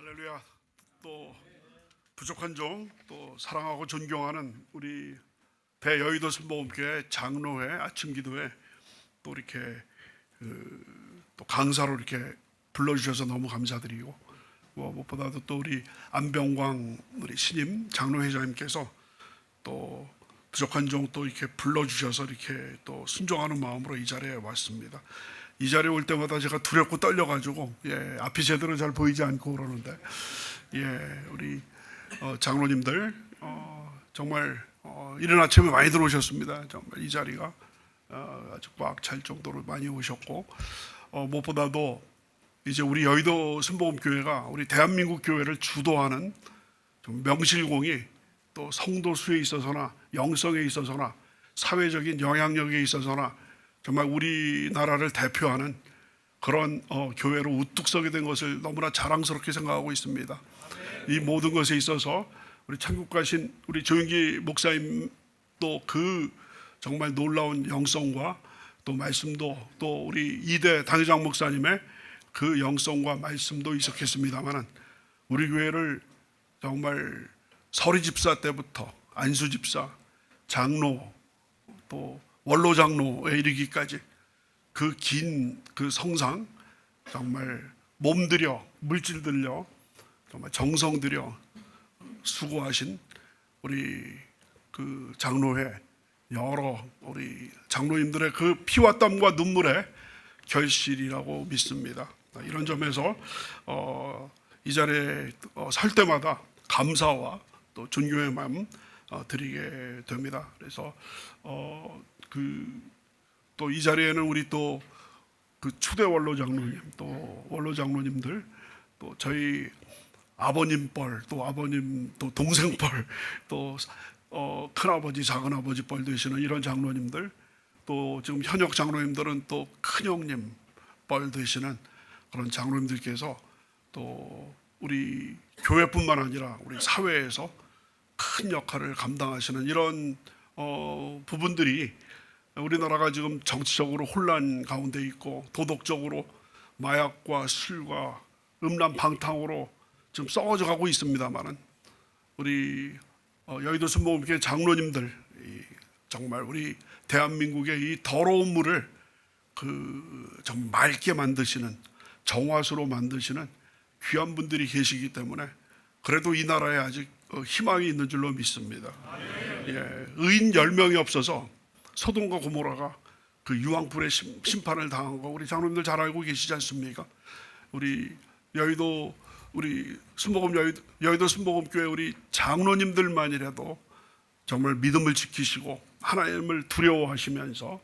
할렐루야. 또 부족한 종, 또 사랑하고 존경하는 우리 대여의도 순복음교회 장로회 아침 기도회 또 이렇게 또 강사로 이렇게 불러주셔서 너무 감사드리고, 무엇보다도 또 우리 안병광 우리 신임 장로회장님께서 또 부족한 종 또 이렇게 불러주셔서 이렇게 또 순종하는 마음으로 이 자리에 왔습니다. 이 자리에 올 때마다 제가 두렵고 떨려가지고 앞이 제대로 잘 보이지 않고 그러는데, 우리 장로님들 정말 이른 아침에 많이 들어오셨습니다. 정말 이 자리가 아주 꽉 찰 정도로 많이 오셨고, 무엇보다도 이제 우리 여의도 순복음교회가 우리 대한민국 교회를 주도하는 좀 명실공히 또 성도 수에 있어서나 영성에 있어서나 사회적인 영향력에 있어서나 정말 우리나라를 대표하는 그런 교회로 우뚝 서게 된 것을 너무나 자랑스럽게 생각하고 있습니다. 이 모든 것에 있어서 우리 천국 가신 우리 조윤기 목사님 또 그 정말 놀라운 영성과 또 말씀도, 또 우리 이대 당회장 목사님의 그 영성과 말씀도 있었겠습니다만, 우리 교회를 정말 서리 집사 때부터 안수 집사, 장로, 또 원로 장로에 이르기까지 그 긴 그 성상 정말 몸들여 물질 들여 정말 정성 들여 수고하신 우리 그 장로회 여러 우리 장로님들의 그 피와 땀과 눈물의 결실이라고 믿습니다. 이런 점에서 이 자리에 설 때마다 감사와 또 존경의 마음 드리게 됩니다. 그래서 또 이 자리에는 우리 또 그 초대 원로 장로님, 또 원로 장로님들, 또 저희 아버님 뻘, 또 아버님 또 동생 뻘, 또 큰아버지 작은아버지 뻘 되시는 이런 장로님들, 또 지금 현역 장로님들은 또 큰형님 뻘 되시는 그런 장로님들께서 또 우리 교회뿐만 아니라 우리 사회에서 큰 역할을 감당하시는 이런 부분들이, 우리나라가 지금 정치적으로 혼란 가운데 있고 도덕적으로 마약과 술과 음란방탕으로 지금 썩어져 가고 있습니다만은, 우리 여의도 순복음교회 장로님들 정말 우리 대한민국의 이 더러운 물을 좀 맑게 만드시는, 정화수로 만드시는 귀한 분들이 계시기 때문에 그래도 이 나라에 아직 희망이 있는 줄로 믿습니다. 의인 10명이 없어서 소돔과 고모라가 그 유황불의 심판을 당한 거 우리 장로님들 잘 알고 계시지 않습니까? 우리 여의도 우리 여의도 순복음교회 우리 장로님들만이라도 정말 믿음을 지키시고 하나님을 두려워하시면서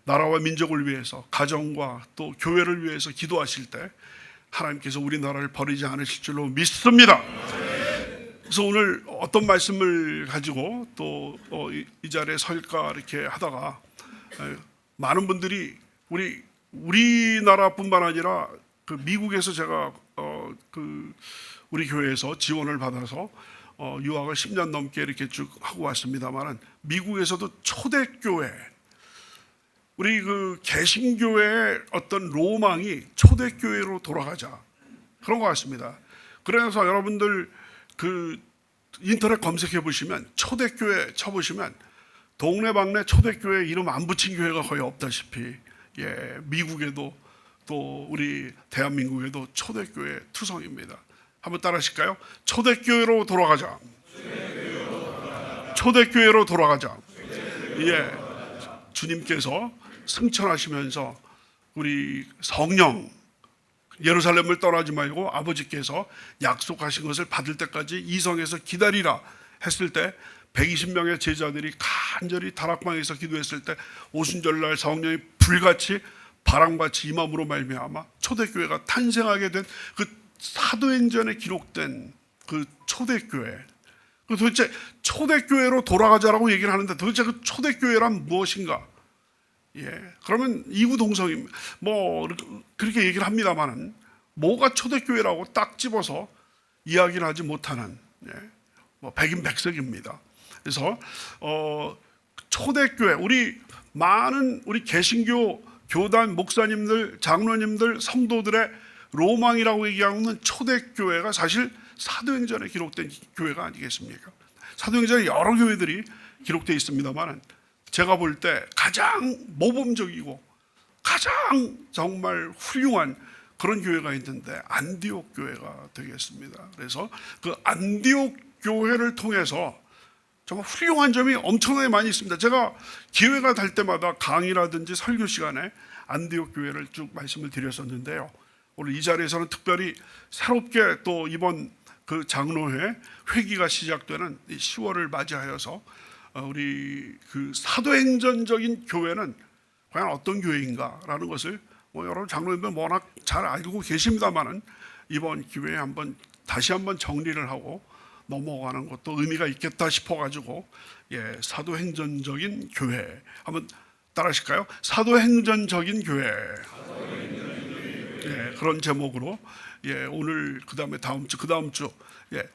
나라와 민족을 위해서, 가정과 또 교회를 위해서 기도하실 때 하나님께서 우리나라를 버리지 않으실 줄로 믿습니다. 그래서 오늘 어떤 말씀을 가지고 또 이 자리에 설까 이렇게 하다가, 많은 분들이 우리나라뿐만 아니라 그 미국에서 제가 우리 교회에서 지원을 받아서 유학을 10년 넘게 이렇게 쭉 하고 왔습니다만, 미국에서도 초대교회, 우리 그 개신교회의 어떤 로망이 초대교회로 돌아가자, 그런 것 같습니다. 그래서 여러분들 그 인터넷 검색해 보시면, 초대교회 쳐보시면 동네방네 초대교회 이름 안 붙인 교회가 거의 없다시피, 미국에도 또 우리 대한민국에도 초대교회 투성입니다. 한번 따라 하실까요? 초대교회로 돌아가자. 초대교회로 돌아가자. 주님께서 승천하시면서 우리 성령 예루살렘을 떠나지 말고 아버지께서 약속하신 것을 받을 때까지 이성에서 기다리라 했을 때, 120명의 제자들이 간절히 다락방에서 기도했을 때 오순절날 성령이 불같이 바람같이 임함으로 말미암아 초대교회가 탄생하게 된 그 사도행전에 기록된 그 초대교회, 도대체 초대교회로 돌아가자라고 얘기를 하는데, 도대체 그 초대교회란 무엇인가? 그러면 이구동성입니다. 뭐 그렇게 얘기를 합니다만은, 뭐가 초대교회라고 딱 집어서 이야기를 하지 못하는 뭐 백인백색입니다. 그래서 초대교회, 우리 많은 우리 개신교 교단 목사님들, 장로님들, 성도들의 로망이라고 얘기하는 초대교회가 사실 사도행전에 기록된 교회가 아니겠습니까? 사도행전에 여러 교회들이 기록되어 있습니다만 제가 볼 때 가장 모범적이고 가장 정말 훌륭한 그런 교회가 있는데 안디옥 교회가 되겠습니다. 그래서 그 안디옥 교회를 통해서 정말 훌륭한 점이 엄청나게 많이 있습니다. 제가 기회가 될 때마다 강의라든지 설교 시간에 안디옥 교회를 쭉 말씀을 드렸었는데요. 오늘 이 자리에서는 특별히 새롭게 또 이번 그 장로회 회기가 시작되는 10월을 맞이하여서 우리 그 사도행전적인 교회는 과연 어떤 교회인가라는 것을 여러분 장로님들 워낙 잘 알고 계십니다만은 이번 기회에 다시 한번 정리를 하고 넘어가는 것도 의미가 있겠다 싶어가지고 사도행전적인 교회 한번 따라하실까요? 사도행전적인 교회. 그런 제목으로 오늘 그다음에 다음 주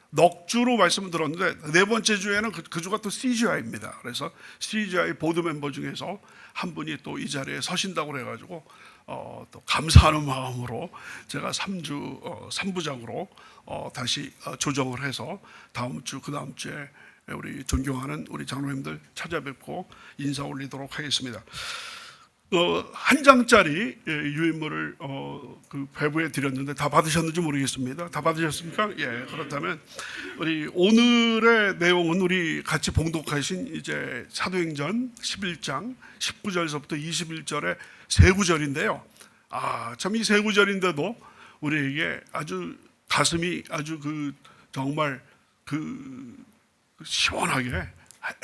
넉 주로 말씀을 들었는데 네 번째 주에는 그 주가 또 CGI입니다. 그래서 CGI 보드 멤버 중에서 한 분이 또 이 자리에 서신다고 그래가지고 또 감사하는 마음으로 제가 3부작으로 다시 조정을 해서 다음 주 그다음 주에 우리 존경하는 우리 장로님들 찾아뵙고 인사 올리도록 하겠습니다. 한 장짜리 유인물을 그 배부에 드렸는데 다 받으셨는지 모르겠습니다. 다 받으셨습니까? 그렇다면 우리 오늘의 내용은 우리 같이 봉독하신 이제 사도행전 11장 19절에서부터 21절의 세 구절인데요. 참 이 세 구절인데도 우리에게 아주 가슴이 아주 정말 시원하게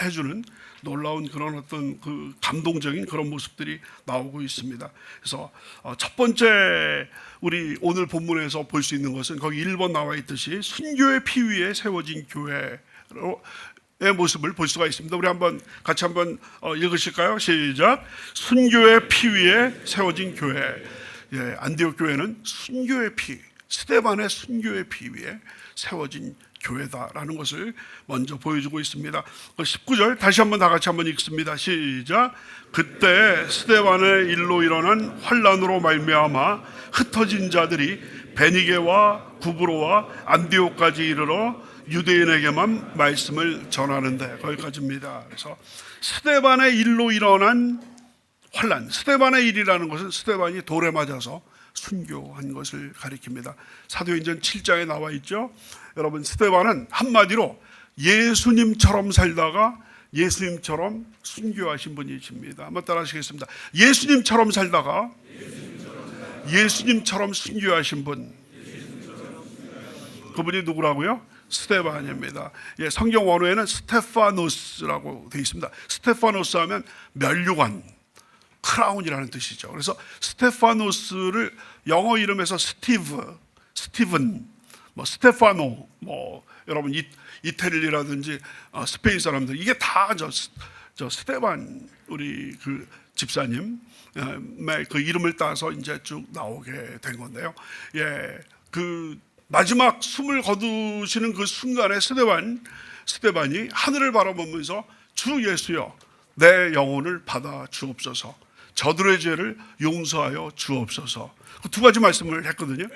해주는 놀라운 그런 어떤 감동적인 그런 모습들이 나오고 있습니다. 그래서 첫 번째 우리 오늘 본문에서 볼 수 있는 것은 거기 1번 나와 있듯이 순교의 피 위에 세워진 교회의 모습을 볼 수가 있습니다. 우리 같이 한번 읽으실까요? 시작. 순교의 피 위에 세워진 교회. 안디옥 교회는 순교의 피, 스데반의 순교의 피 위에 세워진 교회다라는 것을 먼저 보여주고 있습니다. 19절 다시 한번 다 같이 한번 읽습니다. 시작. 그때 스데반의 일로 일어난 환란으로 말미암아 흩어진 자들이 베니게와 구브로와 안디옥까지 이르러 유대인에게만 말씀을 전하는데 거기까지입니다. 그래서 스데반의 일로 일어난 환란, 스데반의 일이라는 것은 스데반이 돌에 맞아서 순교한 것을 가리킵니다. 사도행전 7장에 나와 있죠. 여러분 스데반은 한마디로 예수님처럼 살다가 예수님처럼 순교하신 분이십니다. 한번 따라 하시겠습니다. 예수님처럼 살다가 예수님처럼 순교하신 분, 그분이 누구라고요? 스데반입니다. 성경 원어에는 스테파노스라고 되어 있습니다. 스테파노스 하면 면류관, 크라운이라는 뜻이죠. 그래서 스테파노스를 영어 이름에서 스티븐, 스테파노, 여러분 이태리라든지 스페인 사람들 이게 다 저 스테반 우리 그 집사님의 그 이름을 따서 이제 쭉 나오게 된 건데요. 그 마지막 숨을 거두시는 그 순간에 스데반이 하늘을 바라보면서 주 예수여 내 영혼을 받아 주옵소서, 저들의 죄를 용서하여 주옵소서. 그 두 가지 말씀을 했거든요.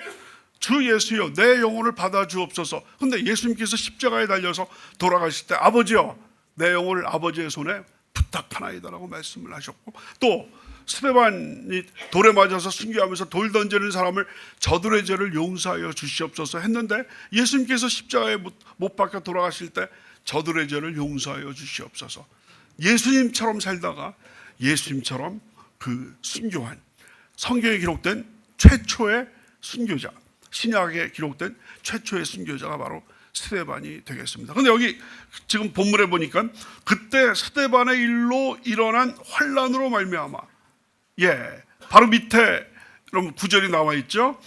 주 예수여 내 영혼을 받아 주옵소서. 근데 예수님께서 십자가에 달려서 돌아가실 때 아버지여 내 영혼을 아버지의 손에 부탁하나이다라고 말씀을 하셨고, 또 스데반이 돌에 맞아서 순교하면서 돌 던지는 사람을 저들의 죄를 용서하여 주시옵소서 했는데 예수님께서 십자가에 못 박혀 돌아가실 때 저들의 죄를 용서하여 주시옵소서. 예수님처럼 살다가 예수님처럼 순교한, 성경에 기록된 최초의 순교자, 신약에 기록된 최초의 순교자가 바로 스데반이 되겠습니다. 그런데 여기 지금 본문에 보니까 그때 스데반의 일로 일어난 환란으로 말미암아, 바로 밑에 여러분 9절이 나와 있죠.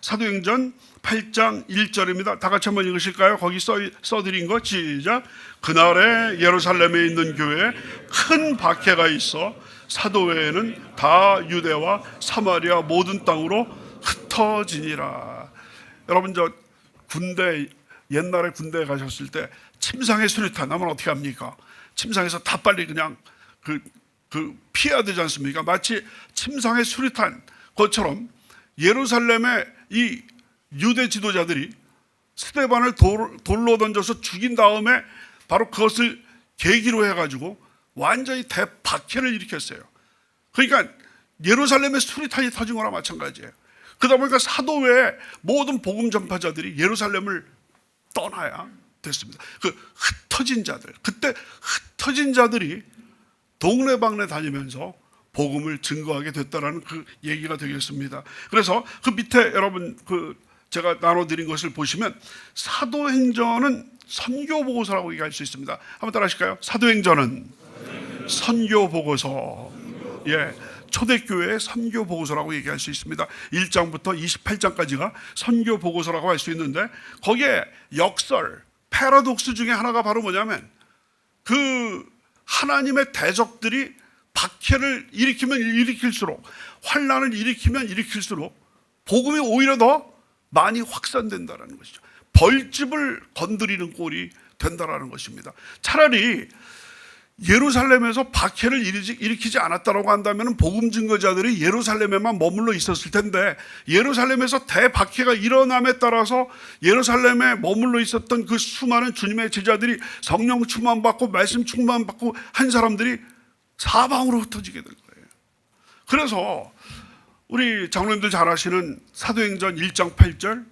사도행전 8장 1절입니다. 다 같이 한번 읽으실까요? 거기 써드린 거 시작. 그날에 예루살렘에 있는 교회에 큰 박해가 있어 사도 외에는 다 유대와 사마리아 모든 땅으로 흩어지니라. 여러분 옛날에 군대에 가셨을 때 침상에 수류탄 하면 어떻게 합니까? 침상에서 다 빨리 그냥 피해야 되지 않습니까? 마치 침상에 수류탄 것처럼 예루살렘에 이 유대 지도자들이 스데반을 돌로 던져서 죽인 다음에 바로 그것을 계기로 해가지고 완전히 대박해를 일으켰어요. 그러니까 예루살렘에 수리탄이 터진 거나 마찬가지예요. 그러다 보니까 사도 외에 모든 복음 전파자들이 예루살렘을 떠나야 됐습니다. 그 흩어진 자들, 그때 흩어진 자들이 동네방네 다니면서 복음을 증거하게 됐다라는 그 얘기가 되겠습니다. 그래서 그 밑에 여러분 제가 나눠드린 것을 보시면 사도행전은 선교보고서라고 얘기할 수 있습니다. 한번 따라 하실까요? 사도행전은 선교보고서. 예, 초대교회의 선교보고서라고 얘기할 수 있습니다. 1장부터 28장까지가 선교보고서라고 할 수 있는데 거기에 역설, 패러독스 중에 하나가 바로 뭐냐면 그 하나님의 대적들이 박해를 일으키면 일으킬수록, 환난을 일으키면 일으킬수록 복음이 오히려 더 많이 확산된다는 것이죠. 벌집을 건드리는 꼴이 된다는 것입니다. 차라리 예루살렘에서 박해를 일으키지 않았다고 한다면 복음 증거자들이 예루살렘에만 머물러 있었을 텐데, 예루살렘에서 대박해가 일어남에 따라서 예루살렘에 머물러 있었던 그 수많은 주님의 제자들이 성령 충만받고 말씀 충만받고 한 사람들이 사방으로 흩어지게 된 거예요. 그래서 우리 장로님들 잘 아시는 사도행전 1장 8절,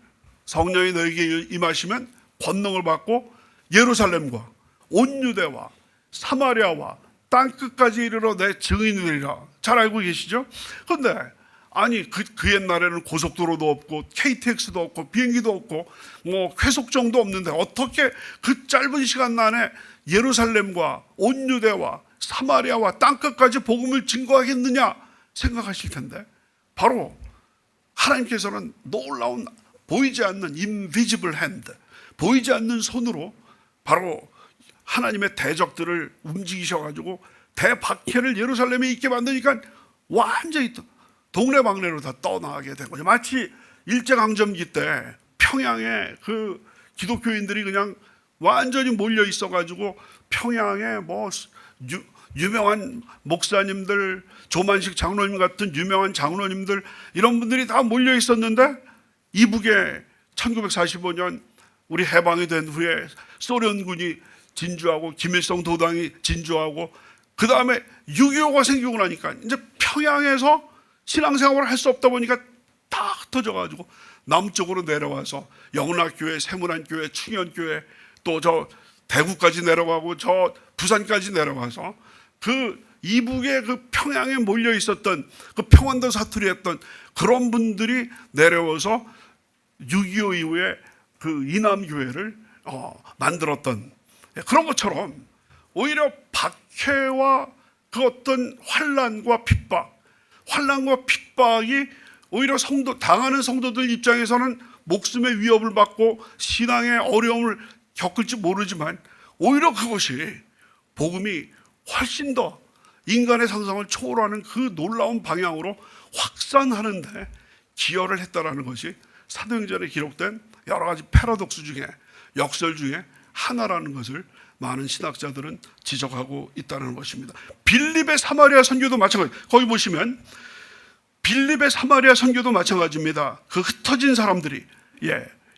성령이 너에게 임하시면 권능을 받고 예루살렘과 온 유대와 사마리아와 땅끝까지 이르러 내 증인이 되리라. 잘 알고 계시죠? 그런데 아니 그 옛날에는 고속도로도 없고 KTX도 없고 비행기도 없고 뭐 회속정도 없는데 어떻게 그 짧은 시간 안에 예루살렘과 온 유대와 사마리아와 땅끝까지 복음을 증거하겠느냐 생각하실 텐데, 바로 하나님께서는 놀라운 보이지 않는 invisible hand, 보이지 않는 손으로 바로 하나님의 대적들을 움직이셔가지고 대박해를 예루살렘에 있게 만드니까 완전히 동네방네로 다 떠나게 된 거죠. 마치 일제강점기 때 평양에 그 기독교인들이 그냥 완전히 몰려 있어가지고 평양에 뭐 유명한 목사님들, 조만식 장로님 같은 유명한 장로님들, 이런 분들이 다 몰려 있었는데, 이북에 1945년 우리 해방이 된 후에 소련군이 진주하고 김일성 도당이 진주하고 그 다음에 6.25가 생기고 나니까 이제 평양에서 신앙생활을 할 수 없다 보니까 다 흩어져가지고 남쪽으로 내려와서 영락교회, 세문안교회, 충현교회, 또 저 대구까지 내려가고 저 부산까지 내려가서 그 이북에 그 평양에 몰려 있었던 그 평안도 사투리 했던 그런 분들이 내려와서 6.25 이후에 그 이남교회를 만들었던 그런 것처럼, 오히려 박해와 그 어떤 환난과 핍박이 오히려 당하는 성도들 입장에서는 목숨의 위협을 받고 신앙의 어려움을 겪을지 모르지만, 오히려 그것이 복음이 훨씬 더 인간의 상상을 초월하는 그 놀라운 방향으로 확산하는데 기여를 했다라는 것이 사도행전에 기록된 여러 가지 패러독스 중에, 역설 중에 하나라는 것을 많은 신학자들은 지적하고 있다는 것입니다. 빌립의 사마리아 선교도 마찬가지. 거기 보시면 빌립의 사마리아 선교도 마찬가지입니다. 그 흩어진 사람들이,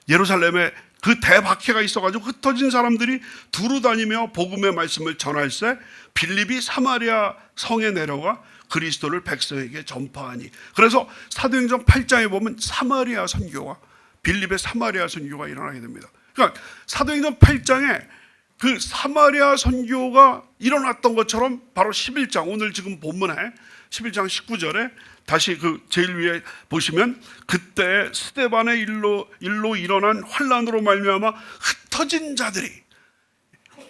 예루살렘에 그 대박해가 있어가지고 흩어진 사람들이 두루다니며 복음의 말씀을 전할세 빌립이 사마리아 성에 내려가 그리스도를 백성에게 전파하니. 그래서 사도행전 8장에 보면 사마리아 선교와 빌립의 사마리아 선교가 일어나게 됩니다. 그러니까 사도행전 8장에 그 사마리아 선교가 일어났던 것처럼 바로 11장, 오늘 지금 본문에 11장 19절에 다시 그 제일 위에 보시면, 그때 스데반의 일로 일어난 환난으로 말미암아 흩어진 자들이,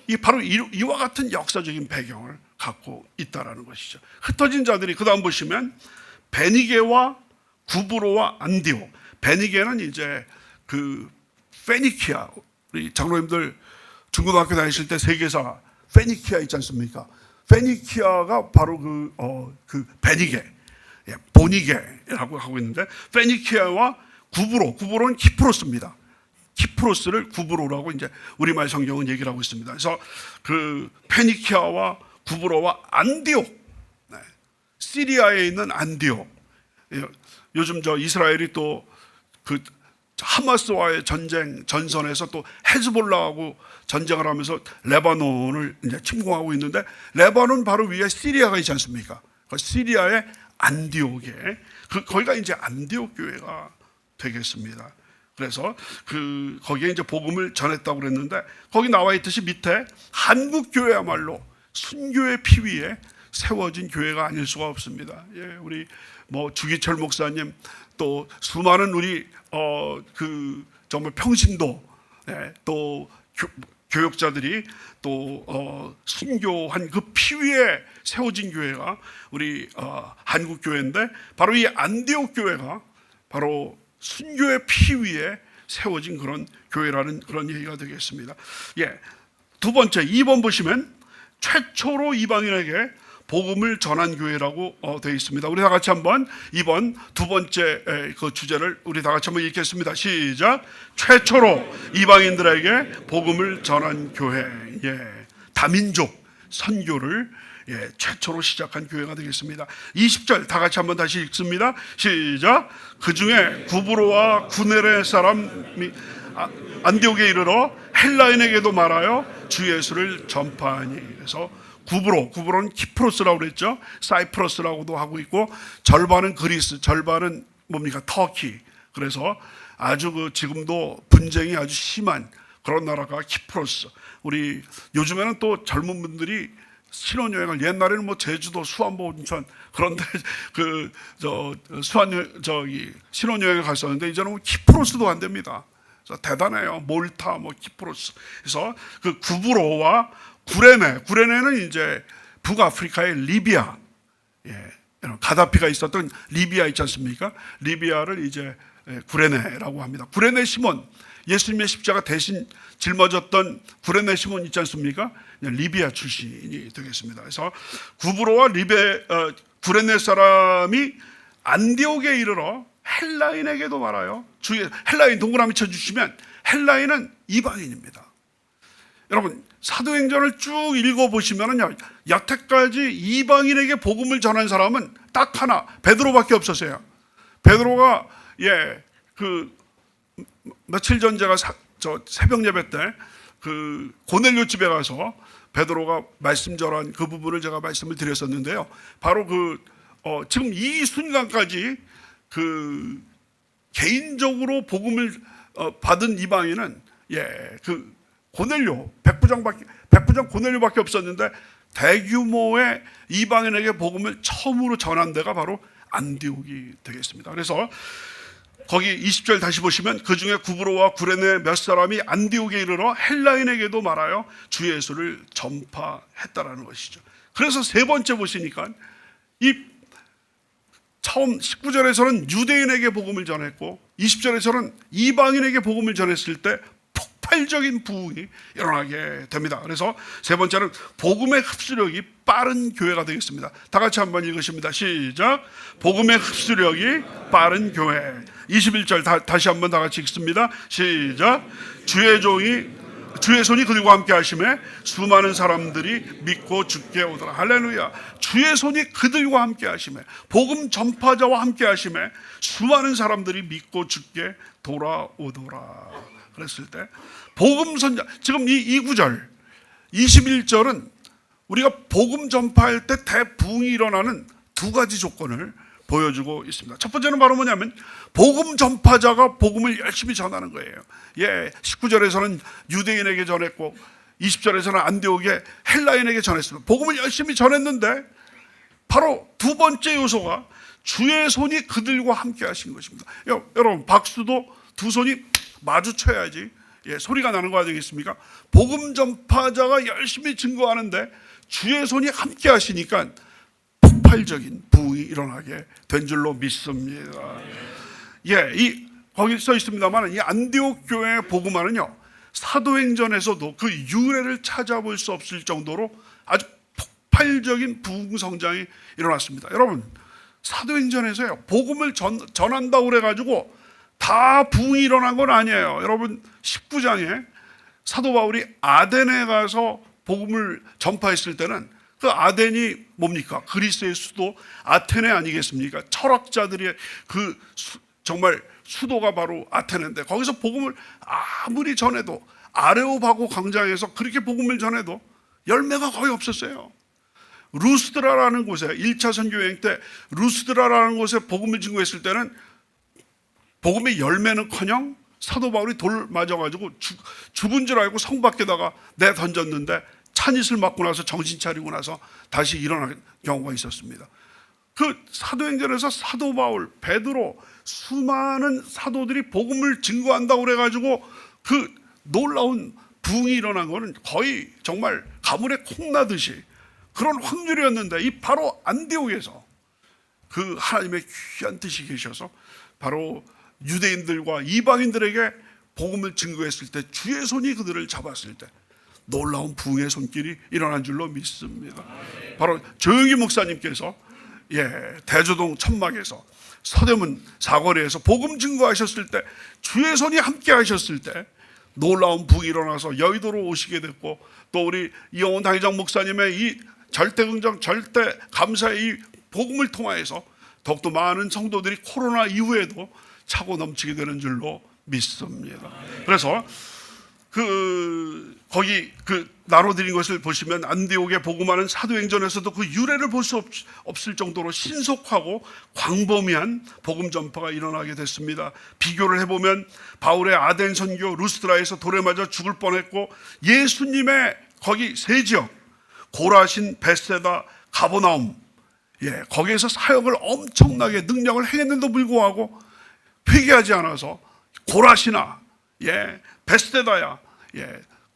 이 바로 이와 같은 역사적인 배경을 갖고 있다라는 것이죠. 흩어진 자들이, 그 다음 보시면 베니게와 구브로와 안디옥. 베니게는 이제 그 페니키아, 우리 장로님들 중고등학교 다니실 때 세계사 페니키아 있지 않습니까? 페니키아가 바로 그 베니게, 보니게라고 하고 있는데, 페니키아와 구브로는 키프로스입니다. 키프로스를 구브로라고 이제 우리말 성경은 얘기를 하고 있습니다. 그래서 그 페니키아와 구브로와 안디옥, 시리아에 있는 안디옥. 요즘 저 이스라엘이 또 그 하마스와의 전선에서 또 헤즈볼라하고 전쟁을 하면서 레바논을 이제 침공하고 있는데, 레바논 바로 위에 시리아가 있지 않습니까? 그 시리아의 안디옥에, 거기가 이제 안디옥 교회가 되겠습니다. 그래서 거기에 이제 복음을 전했다고 그랬는데, 거기 나와 있듯이 밑에 한국 교회야말로 순교의 피 위에 세워진 교회가 아닐 수가 없습니다. 예, 우리 주기철 목사님, 또 수많은 우리 정말 평신도, 예, 또 교역자들이 또 순교한 그 피 위에 세워진 교회가 우리 한국 교회인데, 바로 이 안디옥 교회가 바로 순교의 피 위에 세워진 그런 교회라는 그런 얘기가 되겠습니다. 예, 두 번째 2번 보시면 최초로 이방인에게 복음을 전한 교회라고 되어 있습니다. 우리 다 같이 한번 2번 두 번째 그 주제를 우리 다 같이 한번 읽겠습니다. 시작. 최초로 이방인들에게 복음을 전한 교회. 예, 다민족 선교를 최초로 시작한 교회가 되겠습니다. 20절 다 같이 한번 다시 읽습니다. 시작. 그 중에 구브로와 구네레 사람이 안디옥에 이르러 헬라인에게도 말하여 주 예수를 전파하니. 그래서 구브로는 키프로스라고 그랬죠. 사이프러스라고도 하고 있고, 절반은 그리스, 절반은 뭡니까? 터키. 그래서 아주 지금도 분쟁이 아주 심한 그런 나라가 키프로스. 우리 요즘에는 또 젊은 분들이 신혼여행을, 옛날에는 제주도, 수안보, 온천 그런데 신혼여행을 갔었는데, 이제는 키프로스도 안 됩니다. 대단해요. 몰타, 키프로스. 그래서 그 구브로와 구레네는 이제 북아프리카의 리비아, 가다피가 있었던 리비아 있지 않습니까? 리비아를 이제 구레네라고 합니다. 구레네 시몬, 예수님의 십자가 대신 짊어졌던 구레네 시몬 있지 않습니까? 리비아 출신이 되겠습니다. 그래서 구브로와 구레네 사람이 안디옥에 이르러 헬라인에게도 말하여 헬라인 동그라미 쳐주시면, 헬라인은 이방인입니다. 여러분, 사도행전을 쭉 읽어보시면요, 여태까지 이방인에게 복음을 전한 사람은 딱 하나, 베드로밖에 없었어요. 베드로가 며칠 전 제가 새벽 예배 때 고넬료 집에 가서 베드로가 말씀 전한 그 부분을 제가 말씀을 드렸었는데요. 바로 지금 이 순간까지 개인적으로 복음을 받은 이방인은 고넬료, 백부장 고넬료밖에 없었는데, 대규모의 이방인에게 복음을 처음으로 전한 데가 바로 안디옥이 되겠습니다. 그래서 거기 20절 다시 보시면, 그 중에 구브로와 구레네 몇 사람이 안디옥에 이르러 헬라인에게도 말하여 주 예수를 전파했다라는 것이죠. 그래서 세 번째 보시니까, 이 처음 19절에서는 유대인에게 복음을 전했고, 20절에서는 이방인에게 복음을 전했을 때 폭발적인 부흥이 일어나게 됩니다. 그래서 세 번째는 복음의 흡수력이 빠른 교회가 되겠습니다. 다 같이 한번 읽으십니다. 시작. 복음의 흡수력이 빠른 교회. 21절 다시 한번 다 같이 읽습니다. 시작. 주의 손이 그들과 함께 하심에 수많은 사람들이 믿고 죽게 오더라. 할렐루야. 주의 손이 그들과 함께 하심에, 복음 전파자와 함께 하심에 수많은 사람들이 믿고 죽게 돌아오더라. 그랬을 때 복음 선자, 지금 이 구절 21절은 우리가 복음 전파할 때 대부흥이 일어나는 두 가지 조건을 보여주고 있습니다. 첫 번째는 바로 뭐냐면, 복음 전파자가 복음을 열심히 전하는 거예요. 19절에서는 유대인에게 전했고, 20절에서는 안디옥에 헬라인에게 전했습니다. 복음을 열심히 전했는데, 바로 두 번째 요소가 주의 손이 그들과 함께 하신 것입니다. 여러분, 박수도 두 손이 마주쳐야지 소리가 나는 거 아니겠습니까? 복음 전파자가 열심히 증거하는데 주의 손이 함께 하시니까 폭발적인 부흥이 일어나게 된 줄로 믿습니다. 거기 써 있습니다만, 이 안디옥 교회의 복음화는요, 사도행전에서도 그 유래를 찾아볼 수 없을 정도로 아주 폭발적인 부흥 성장이 일어났습니다. 여러분, 사도행전에서요, 복음을 전한다고 그래가지고 다 부흥이 일어난 건 아니에요. 여러분, 19장에 사도 바울이 아덴에 가서 복음을 전파했을 때는, 그 아덴이 뭡니까? 그리스의 수도 아테네 아니겠습니까? 철학자들의 정말 수도가 바로 아테네인데 거기서 복음을 아무리 전해도 아레오바고 광장에서 그렇게 복음을 전해도 열매가 거의 없었어요. 루스드라라는 곳에 1차 선교여행 때 루스드라라는 곳에 복음을 증거했을 때는 복음의 열매는커녕 사도 바울이 돌 맞아가지고 죽은 줄 알고 성 밖에다가 내던졌는데 찬잇을 맞고 나서 정신 차리고 나서 다시 일어난 경우가 있었습니다. 그 사도행전에서 사도 바울, 베드로, 수많은 사도들이 복음을 증거한다고 그래가지고 그 놀라운 부흥이 일어난 거는 거의 정말 가물에 콩나듯이 그런 확률이었는데 이 바로 안디옥에서 그 하나님의 귀한 뜻이 계셔서 바로 유대인들과 이방인들에게 복음을 증거했을 때 주의 손이 그들을 잡았을 때 놀라운 부흥의 손길이 일어난 줄로 믿습니다. 바로 조영기 목사님께서 대조동 천막에서 서대문 사거리에서 복음 증거하셨을 때 주의 손이 함께 하셨을 때 놀라운 부흥이 일어나서 여의도로 오시게 됐고 또 우리 이영원 당회장 목사님의 이 절대 긍정 절대 감사의 이 복음을 통하여서 더욱더 많은 성도들이 코로나 이후에도 차고 넘치게 되는 줄로 믿습니다. 그래서 거기 나로 드린 것을 보시면 안디옥에 복음하는 사도행전에서도 그 유래를 볼 수 없을 정도로 신속하고 광범위한 복음 전파가 일어나게 됐습니다. 비교를 해보면 바울의 아덴 선교 루스드라에서 돌에 맞아 죽을 뻔했고 예수님의 거기 세 지역 고라신, 베세다, 가버나움 거기에서 사역을 엄청나게 능력을 행했는데도 불구하고 회개하지 않아서 고라시나 베스데다야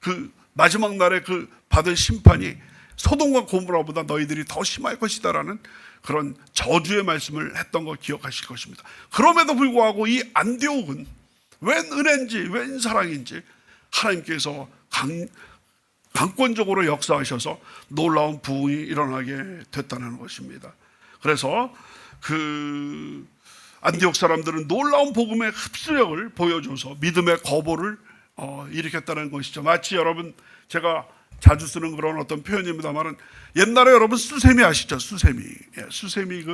그 마지막 날에 그 받을 심판이 소돔과 고모라보다 너희들이 더 심할 것이다라는 그런 저주의 말씀을 했던 거 기억하실 것입니다. 그럼에도 불구하고 이 안디옥은 웬 은혜인지 웬 사랑인지 하나님께서 강권적으로 역사하셔서 놀라운 부흥이 일어나게 됐다는 것입니다. 그래서 그 안디옥 사람들은 놀라운 복음의 흡수력을 보여줘서 믿음의 거보를 일으켰다는 것이죠. 마치 여러분 제가 자주 쓰는 그런 어떤 표현입니다만은 옛날에 여러분 수세미 아시죠? 수세미. 수세미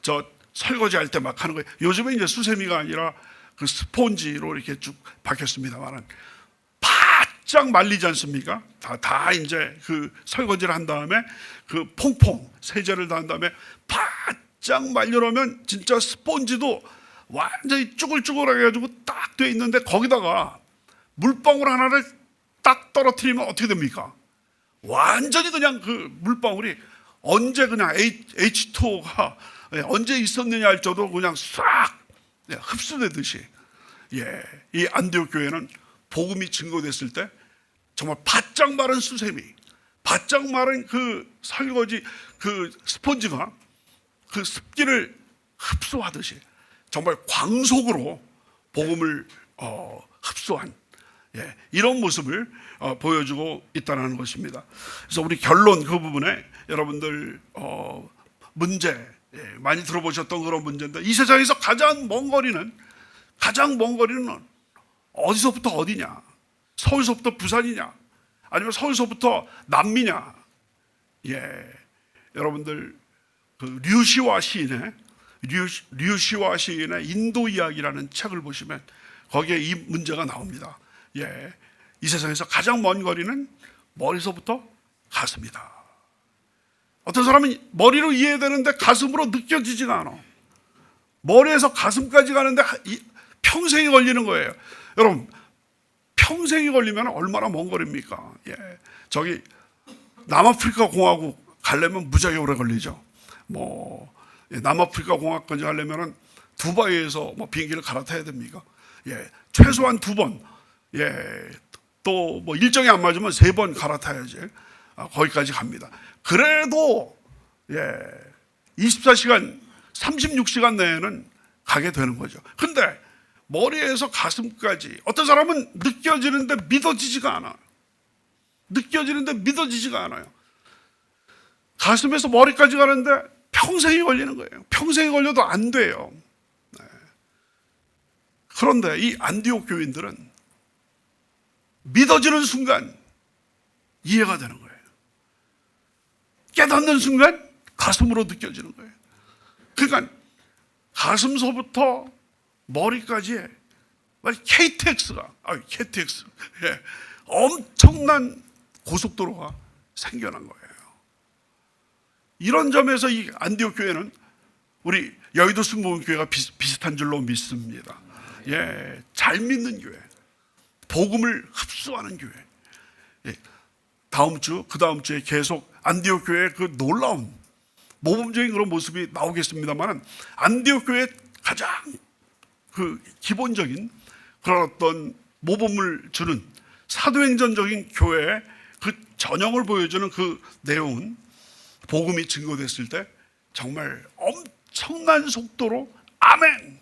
저 설거지 할 때 막 하는 거예요. 요즘에 이제 수세미가 아니라 그 스폰지로 이렇게 쭉 박혔습니다만은 바짝 말리지 않습니까? 다 이제 그 설거지를 한 다음에 그 퐁퐁 세제를 다 한 다음에 바짝 말려놓으면 진짜 스폰지도 완전히 쭈글쭈글하게 해가지고 딱 돼 있는데 거기다가 물방울 하나를 딱 떨어뜨리면 어떻게 됩니까? 완전히 그냥 그 물방울이 언제 그냥 H2O가 언제 있었느냐 할 정도로 그냥 싹 흡수되듯이 이 안디옥 교회는 복음이 증거됐을 때 정말 바짝 마른 수세미, 바짝 마른 그 설거지 그 스펀지가 그 습기를 흡수하듯이 정말 광속으로 복음을 흡수한 이런 모습을 보여주고 있다는 것입니다. 그래서 우리 결론 그 부분에 여러분들 문제 많이 들어보셨던 그런 문제인데 이 세상에서 가장 먼 거리는 어디서부터 어디냐? 서울서부터 부산이냐? 아니면 서울서부터 남미냐? 여러분들 그 류시와 시인의 인도 이야기라는 책을 보시면 거기에 이 문제가 나옵니다. 이 세상에서 가장 먼 거리는 머리서부터 가슴이다. 어떤 사람은 머리로 이해되는데 가슴으로 느껴지지가 않아. 머리에서 가슴까지 가는데 평생이 걸리는 거예요. 여러분 평생이 걸리면 얼마나 먼 거리입니까? 저기 남아프리카 공화국 가려면 무지하게 오래 걸리죠. 남아프리카 공화국까지 가려면 두바이에서 비행기를 갈아타야 됩니까? 최소한 2번, 또 일정이 안 맞으면 3번 갈아타야지 거기까지 갑니다. 그래도 24시간, 36시간 내에는 가게 되는 거죠. 근데 머리에서 가슴까지 어떤 사람은 느껴지는데 믿어지지가 않아요. 가슴에서 머리까지 가는데 평생이 걸리는 거예요. 평생이 걸려도 안 돼요. 그런데 이 안디옥 교인들은 믿어지는 순간 이해가 되는 거예요. 깨닫는 순간 가슴으로 느껴지는 거예요. 그러니까 가슴서부터 머리까지 KTX가 KTX 엄청난 고속도로가 생겨난 거예요. 이런 점에서 이 안디옥 교회는 우리 여의도 순복음교회가 비슷한 줄로 믿습니다. 잘 믿는 교회, 복음을 흡수하는 교회. 다음 주, 그 다음 주에 계속 안디옥 교회의 그 놀라운 모범적인 그런 모습이 나오겠습니다만, 안디옥 교회의 가장 그 기본적인 그런 어떤 모범을 주는 사도행전적인 교회의 그 전형을 보여주는 그 내용은 복음이 증거됐을 때 정말 엄청난 속도로 아멘!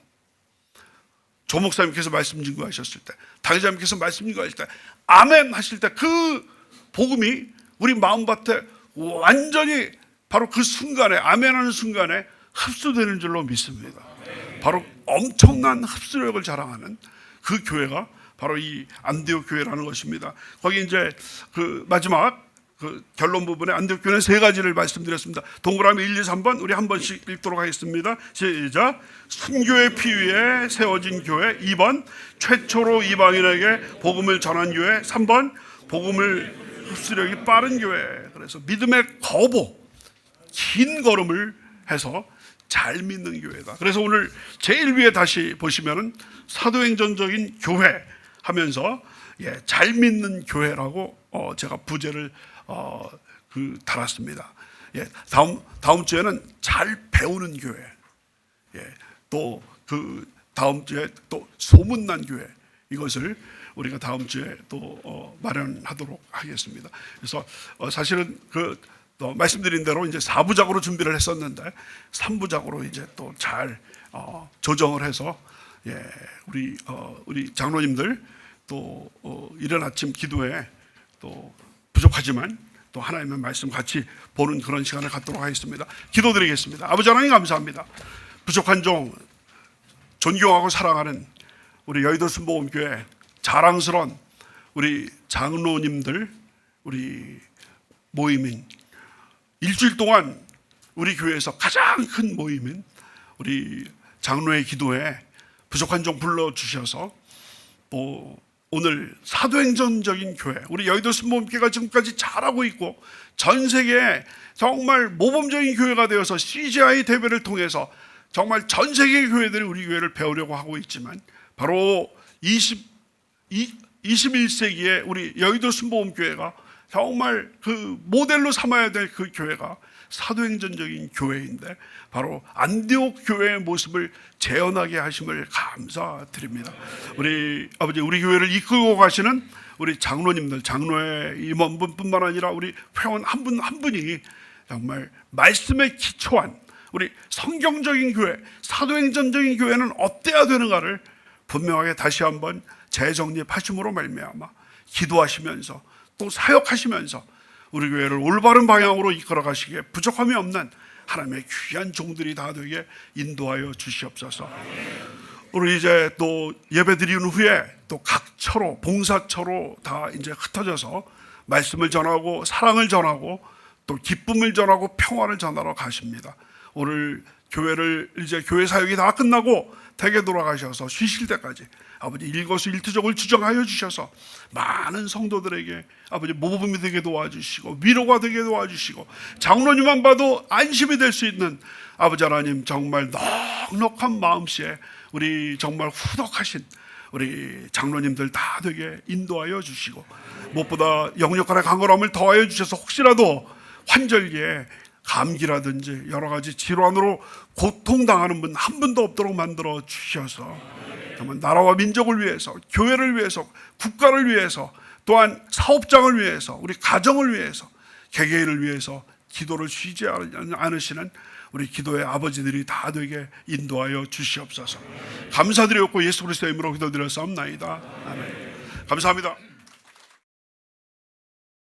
조 목사님께서 말씀 증거하셨을 때, 당회자님께서 말씀 증거하실 때 아멘 하실 때 그 복음이 우리 마음밭에 완전히 바로 그 순간에, 아멘하는 순간에 흡수되는 줄로 믿습니다. 바로 엄청난 흡수력을 자랑하는 그 교회가 바로 이 안디옥 교회라는 것입니다. 거기 이제 그 마지막 그 결론 부분에 안디옥 교회는 세 가지를 말씀드렸습니다. 동그라미 1, 2, 3번 우리 한 번씩 읽도록 하겠습니다. 시작. 순교의 피 위에 세워진 교회. 2번 최초로 이방인에게 복음을 전한 교회. 3번 복음을 흡수력이 빠른 교회. 그래서 믿음의 거보, 긴 걸음을 해서 잘 믿는 교회다. 그래서 오늘 제일 위에 다시 보시면은 사도행전적인 교회 하면서 잘 믿는 교회라고 제가 부제를 달았습니다. 다음 주에는 잘 배우는 교회. 또 그 다음 주에 또 소문난 교회. 이것을 우리가 다음 주에 또 마련하도록 하겠습니다. 그래서 사실은 그 말씀드린 대로 이제 4부작으로 준비를 했었는데 3부작으로 이제 또 잘 조정을 해서 우리 장로님들 또 이른 아침 기도에 또 부족하지만 또 하나님의 말씀 같이 보는 그런 시간을 갖도록 하겠습니다. 기도드리겠습니다. 아버지 하나님 감사합니다. 부족한 종 존경하고 사랑하는 우리 여의도 순복음교회 자랑스러운 우리 장로님들, 우리 모임인 일주일 동안 우리 교회에서 가장 큰 모임인 우리 장로의 기도에 부족한 종 불러주셔서 또 오늘 사도행전적인 교회, 우리 여의도 순복음교회가 지금까지 잘하고 있고 전 세계에 정말 모범적인 교회가 되어서 CGI 대회를 통해서 정말 전 세계 교회들이 우리 교회를 배우려고 하고 있지만 바로 21세기에 우리 여의도 순복음교회가 정말 그 모델로 삼아야 될 그 교회가 사도행전적인 교회인데 바로 안디옥 교회의 모습을 재현하게 하심을 감사드립니다. 우리 아버지, 우리 교회를 이끌고 가시는 우리 장로님들, 장로의 임원분뿐만 아니라 우리 회원 한 분 한 분이 정말 말씀에 기초한 우리 성경적인 교회, 사도행전적인 교회는 어때야 되는가를 분명하게 다시 한번 재정립하심으로 말미암아 기도하시면서 또 사역하시면서 우리 교회를 올바른 방향으로 이끌어 가시기에 부족함이 없는 하나님의 귀한 종들이 다 되게 인도하여 주시옵소서. 우리 이제 또 예배 드리는 후에 또 각처로 봉사처로 다 이제 흩어져서 말씀을 전하고 사랑을 전하고 또 기쁨을 전하고 평화를 전하러 가십니다. 오늘 교회를 이제 교회 사역이 다 끝나고 댁에 돌아가셔서 쉬실 때까지 아버지 일거수일투족을 주정하여 주셔서 많은 성도들에게 아버지 모범이 되게 도와주시고 위로가 되게 도와주시고 장로님만 봐도 안심이 될 수 있는 아버지 하나님 정말 넉넉한 마음씨에 우리 정말 후덕하신 우리 장로님들 다 되게 인도하여 주시고 무엇보다 영역간의 강건함을 더하여 주셔서 혹시라도 환절기에 감기라든지 여러 가지 질환으로 고통당하는 분 한 분도 없도록 만들어 주셔서 정말 나라와 민족을 위해서, 교회를 위해서, 국가를 위해서, 또한 사업장을 위해서, 우리 가정을 위해서, 개개인을 위해서 기도를 쉬지 않으시는 우리 기도의 아버지들이 다 되게 인도하여 주시옵소서. 감사드렸고 예수 그리스도의 이름으로 기도드렸사옵나이다. 아멘. 감사합니다.